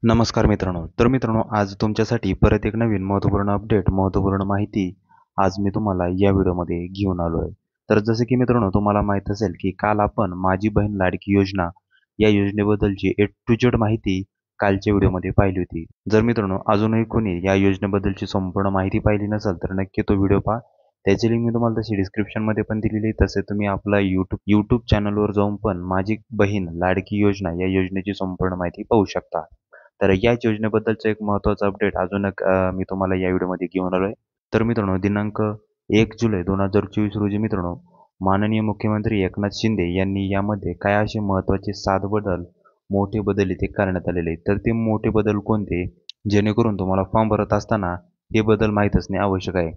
नमस्कार मित्रांनो. तर मित्रांनो, आज तुमच्यासाठी परत एक नवीन महत्त्वपूर्ण अपडेट, महत्त्वपूर्ण माहिती आज मी तुम्हाला या व्हिडिओमध्ये घेऊन आलो आहे. तर जसं की मित्रांनो, तुम्हाला माहीत असेल की काल आपण माझी बहीण लाडकी योजना या योजनेबद्दलची ए टू झेड माहिती कालच्या व्हिडिओमध्ये पाहिली होती. जर मित्रांनो अजूनही कोणी या योजनेबद्दलची संपूर्ण माहिती पाहिली नसेल तर नक्की तो व्हिडिओ पहा. त्याची लिंक मी तुम्हाला तशी डिस्क्रिप्शनमध्ये पण दिलेली आहे. तसे तुम्ही आपला यूट्यूब चॅनलवर जाऊन पण माझी बहीण लाडकी योजना या योजनेची संपूर्ण माहिती पाहू शकता. तर याच योजनेबद्दलचं एक महत्त्वाचं अपडेट अजून एक मी तुम्हाला या व्हिडिओमध्ये घेऊन आलो आहे. तर मित्रांनो, दिनांक 1 जुलै 2024 रोजी मित्रांनो, माननीय मुख्यमंत्री एकनाथ शिंदे यांनी यामध्ये काय असे महत्त्वाचे 7 बदल, मोठे बदल इथे करण्यात आलेले आहेत. तर ते मोठे बदल कोणते? जेणेकरून तुम्हाला फॉर्म भरत असताना हे बदल माहीत असणे आवश्यक आहे.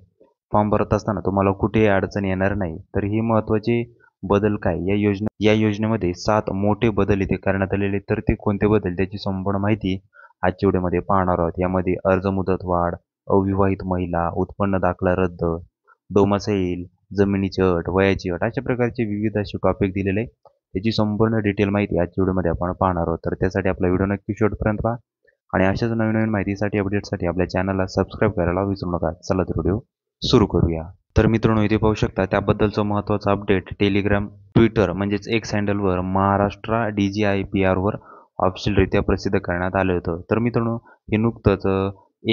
फॉर्म भरत असताना तुम्हाला कुठेही अडचण येणार नाही. तर ही महत्त्वाचे बदल काय? या योजनेमध्ये 7 मोठे बदल इथे करण्यात आलेले. तर ते कोणते बदल त्याची संपूर्ण माहिती आजच्या व्हिडिओमध्ये पाहणार आहोत. यामध्ये अर्ज मुदत वाढ, अविवाहित महिला, उत्पन्न दाखला रद्द, डोमासाईल, जमिनीची अट, वयाची अट अशा प्रकारचे विविध असे टॉपिक दिलेले आहे. त्याची संपूर्ण डिटेल माहिती आजच्या व्हिडिओमध्ये आपण पाहणार आहोत. तर त्यासाठी आपला व्हिडिओ नक्की शेवटपर्यंत पहा आणि अशाच नवीन नवीन माहितीसाठी अपडेटसाठी आपल्या चॅनलला सबस्क्राईब करायला विसरू नका. चला तर व्हिडिओ सुरू करूया. तर मित्रांनो, इथे पाहू शकता त्याबद्दलचं महत्त्वाचं अपडेट टेलिग्राम, ट्विटर म्हणजेच एक्स हँडलवर महाराष्ट्र DGIPRवर ऑफिशियलरित्या प्रसिद्ध करण्यात आलं होतं. तर मित्रांनो, हे नुकतंच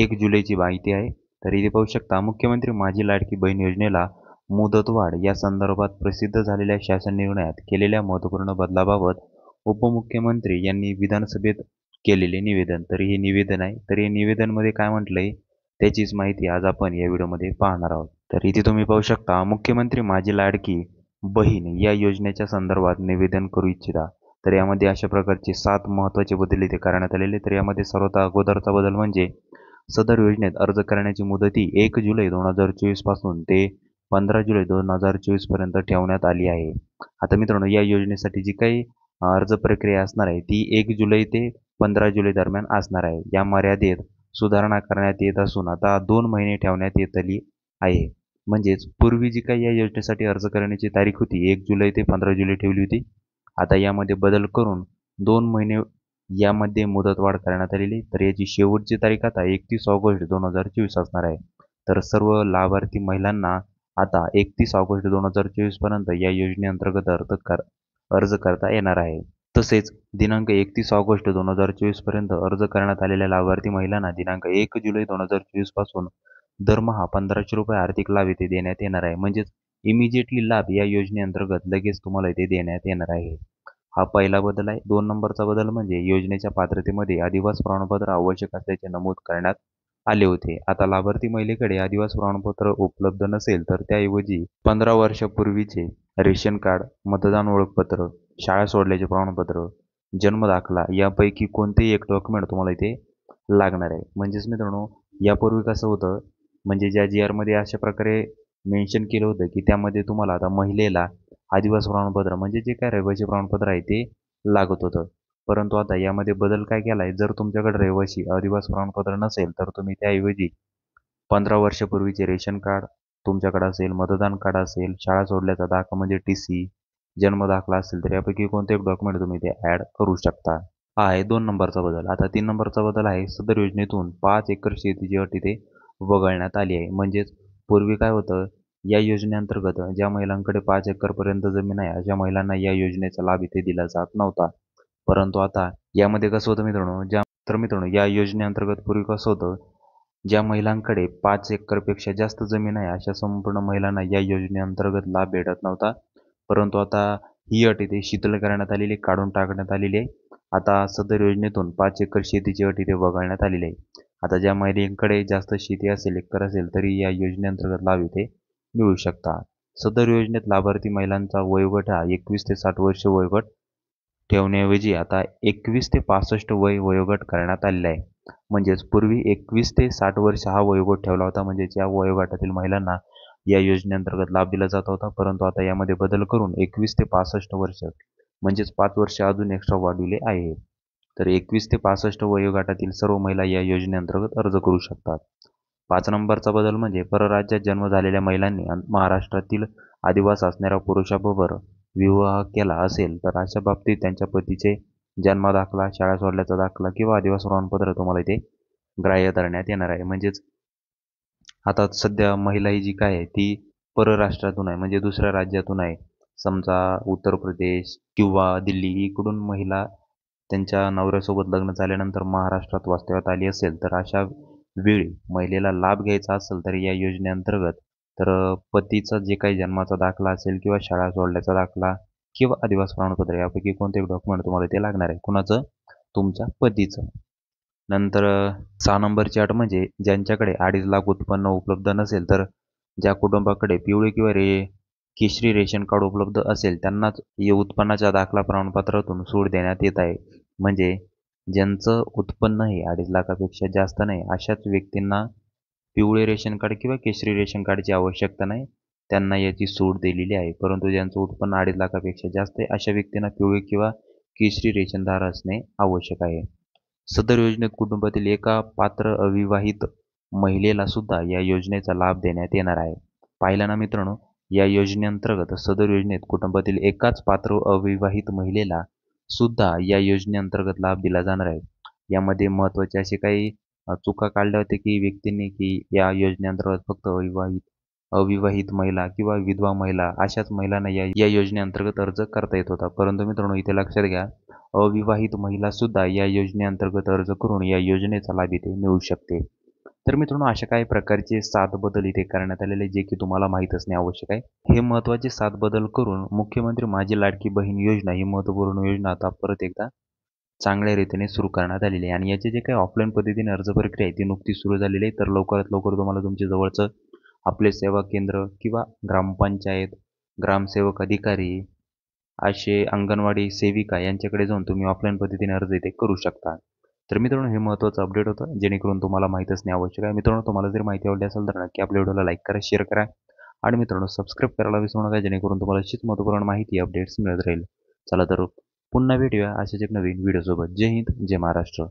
1 जुलैची माहिती आहे. तर इथे पाहू शकता मुख्यमंत्री माझी लाडकी बहीण योजनेला मुदतवाढ या संदर्भात प्रसिद्ध झालेल्या शासन निर्णयात केलेल्या महत्त्वपूर्ण बदलाबाबत उपमुख्यमंत्री यांनी विधानसभेत केलेले निवेदन. तर हे निवेदन आहे. तर हे निवेदनमध्ये काय म्हटलंय त्याचीच माहिती आज आपण या व्हिडिओमध्ये पाहणार आहोत. तर इथे तुम्ही पाहू शकता मुख्यमंत्री माझी लाडकी बहीण या योजनेच्या संदर्भात निवेदन करू इच्छिता. तर यामध्ये अशा प्रकारचे 7 महत्त्वाचे बदल इथे करण्यात आलेले. तर यामध्ये सर्वात अगोदरचा बदल म्हणजे सदर योजनेत अर्ज करण्याची मुदती 1 जुलै 2024 पासून ते 15 जुलै 2024 पर्यंत ठेवण्यात आली आहे. आता मित्रांनो, या योजनेसाठी जी काही अर्ज प्रक्रिया असणार आहे ती 1 जुलै ते 15 जुलै दरम्यान असणार आहे. या मर्यादेत सुधारणा करण्यात येत असून आता 2 महिने ठेवण्यात येत आली आहे. म्हणजेच पूर्वी जी काही या योजनेसाठी अर्ज करण्याची तारीख होती 1 जुलै ते 15 जुलै ठेवली होती. आता यामध्ये बदल करून 2 महिने यामध्ये मुदतवाढ करण्यात आलेली. तर याची शेवटची तारीख आता 31 ऑगस्ट 2024 असणार आहे. तर सर्व लाभार्थी महिलांना आता 31 ऑगस्ट 2024 पर्यंत या योजनेअंतर्गत अर्ज करता येणार आहे. तसेच दिनांक 31 ऑगस्ट 2024 पर्यंत अर्ज करण्यात आलेल्या लाभार्थी महिलांना दिनांक 1 जुलै 2024 पासून दरमहा ₹1500 आर्थिक लाभ इथे देण्यात येणार आहे. म्हणजेच इमिजिएटली लाभ या योजनेअंतर्गत लगेच तुम्हाला इथे देण्यात येणार आहे. हा पहिला बदल आहे. 2 नंबरचा बदल म्हणजे योजनेच्या पात्रतेमध्ये आदिवास प्रमाणपत्र आवश्यक असल्याचे नमूद करण्यात आले होते. आता लाभार्थी महिलेकडे आदिवास प्रमाणपत्र उपलब्ध नसेल तर त्याऐवजी 15 वर्षापूर्वीचे रेशन कार्ड, मतदान ओळखपत्र, शाळा सोडल्याचे प्रमाणपत्र, जन्मदाखला यापैकी कोणतेही एक डॉक्युमेंट तुम्हाला इथे लागणार आहे. म्हणजेच मित्रांनो, यापूर्वी कसं होतं म्हणजे ज्या जी-आरमध्ये अशा प्रकारे मेन्शन केलं होतं की त्यामध्ये तुम्हाला आता महिलेला आदिवासी प्रमाणपत्र म्हणजे जे काय रहिवासी प्रमाणपत्र आहे ते लागत होतं. परंतु आता यामध्ये बदल काय केला आहे, जर तुमच्याकडे रहिवासी आदिवासी प्रमाणपत्र नसेल तर तुम्ही त्याऐवजी 15 वर्षापूर्वीचे रेशन कार्ड तुमच्याकडे असेल, मतदान कार्ड असेल, शाळा सोडल्याचा दाखला म्हणजे TC, जन्मदाखला असेल तर यापैकी कोणते एक डॉक्युमेंट तुम्ही ते ॲड करू शकता. हा आहे 2 नंबरचा बदल. आता 3 नंबरचा बदल आहे सदर योजनेतून 5 एकर शेतीची अट इथे वगळण्यात आली आहे. म्हणजेच पूर्वी काय होतं, या योजनेअंतर्गत ज्या महिलांकडे 5 एकरपर्यंत जमीन आहे अशा महिलांना या योजनेचा लाभ इथे दिला जात नव्हता. परंतु आता यामध्ये कसं होतं मित्रांनो, या योजनेअंतर्गत पूर्वी कसं होतं, ज्या महिलांकडे 5 एकरपेक्षा जास्त जमीन आहे अशा संपूर्ण महिलांना या योजनेअंतर्गत लाभ भेटत नव्हता. परंतु आता ही अट इथे शिथिल करण्यात आलेली, काढून टाकण्यात आलेली आहे. आता सदर योजनेतून 5 एकर शेतीची अट इथे वगळण्यात आलेली आहे. आता ज्या महिलांकडे जास्त शेती असेल, एकर असेल तरी या योजनेअंतर्गत लाभ इथे मिळू शकता. सदर योजनेत लाभार्थी महिलांचा वयोगट हा 21 ते 60 वर्ष वयोगट ठेवण्याऐवजी आता 21 ते 65 वयोगट करण्यात आलेला आहे. म्हणजेच पूर्वी 21 ते 60 वर्ष हा वयोगट ठेवला होता. म्हणजे या वयोगटातील महिलांना या योजनेअंतर्गत लाभ दिला जात होता. परंतु आता यामध्ये बदल करून 21 ते 65 वर्ष म्हणजेच 5 वर्ष अजून एक्स्ट्रा वाढविले आहे. तर 21 ते 65 वयोगटातील सर्व महिला या योजनेअंतर्गत अर्ज करू शकतात. 5 नंबरचा बदल म्हणजे परराज्यात जन्म झालेल्या महिलांनी महाराष्ट्रातील आदिवास असणाऱ्या पुरुषाबरोबर विवाह केला असेल तर अशा बाबतीत त्यांच्या पतीचे जन्म दाखला, शाळा सोडल्याचा दाखला किंवा आदिवासी प्रमाणपत्र तुम्हाला इथे ग्राह्य धरण्यात येणार आहे. म्हणजेच आता सध्या महिला ही जी काय आहे ती परराष्ट्रातून आहे, म्हणजे दुसऱ्या राज्यातून आहे. समजा उत्तर प्रदेश किंवा दिल्ली इकडून महिला त्यांच्या नवऱ्यासोबत लग्न झाल्यानंतर महाराष्ट्रात वास्तव्यात आली असेल, तर अशा वेळी महिलेला लाभ घ्यायचा असेल तर या योजनेअंतर्गत तर पतीचा जे काही जन्माचा दाखला असेल किंवा शाळा सोडल्याचा दाखला किंवा आदिवासी प्रमाणपत्र यापैकी कोणते डॉक्युमेंट तुम्हाला ते लागणार आहे. कुणाचं? तुमच्या पतीचं. नंतर 6 नंबरची अट म्हणजे ज्यांच्याकडे 2.5 लाख उत्पन्न उपलब्ध नसेल, तर ज्या कुटुंबाकडे पिवळे किंवा केशरी रेशन कार्ड उपलब्ध असेल त्यांनाच या उत्पन्नाच्या दाखला प्रमाणपत्रातून सूट देण्यात येत आहे. म्हणजे ज्यांचं उत्पन्न हे 2.5 लाखापेक्षा जास्त नाही अशाच व्यक्तींना पिवळे रेशन कार्ड किंवा केशरी रेशन कार्डची आवश्यकता नाही. त्यांना याची सूट दिलेली आहे. परंतु ज्यांचं उत्पन्न 2.5 लाखापेक्षा जास्त आहे अशा व्यक्तींना पिवळे किंवा केशरी रेशनदार असणे आवश्यक आहे. सदर योजनेत कुटुंबातील एका पात्र अविवाहित महिलेला सुद्धा या योजनेचा लाभ देण्यात येणार आहे. पाहिलं ना मित्रांनो, या योजनेअंतर्गत सदर योजनेत कुटुंबातील एकाच पात्र अविवाहित महिलेला सुद्धा या योजनेअंतर्गत लाभ दिला जाणार आहे. यामध्ये महत्त्वाचे असे काही चुका काढल्या होत्या की व्यक्तींनी की या योजनेअंतर्गत फक्त अविवाहित महिला किंवा विधवा महिला अशाच महिलांना या या योजनेअंतर्गत अर्ज करता येत होता. परंतु मित्रांनो इथे लक्षात घ्या, अविवाहित महिला सुद्धा या योजनेअंतर्गत अर्ज करून या योजनेचा लाभ इथे मिळू शकते. तर मित्रांनो अशा काही प्रकारचे 7 बदल इथे करण्यात आलेले जे की तुम्हाला माहीत असणे आवश्यक आहे. हे महत्त्वाचे 7 बदल करून मुख्यमंत्री माझी लाडकी बहीण योजना ही महत्त्वपूर्ण योजना आता परत एकदा चांगल्या रीतीने सुरू करण्यात आलेली आहे आणि याचे जे काही ऑफलाईन पद्धतीने अर्ज प्रक्रिया आहे ती नुकतीच सुरू झालेली आहे. तर लवकरात लवकर तुम्हाला तुमच्या जवळचं आपले सेवा केंद्र किंवा ग्रामपंचायत, ग्रामसेवक अधिकारी असे अंगणवाडी सेविका यांच्याकडे जाऊन तुम्ही ऑफलाईन पद्धतीने अर्ज इथे करू शकता. तर मित्रांनो हे महत्त्वाचं अपडेट होतं जेणेकरून तुम्हाला माहीत असणे आवश्यक आहे. मित्रांनो तुम्हाला जर माहिती आवडली असेल तर नक्की आपल्या व्हिडिओला लाईक करा, शेअर करा आणि मित्रांनो सबस्क्राईब करायला विसरू नका जेणेकरून तुम्हाला अशीच महत्त्वपूर्ण माहिती अपडेट्स मिळत राहील. चला तर पुन्हा भेटूया अशाच एक नवीन व्हिडिओसोबत. जय हिंद, जय महाराष्ट्र.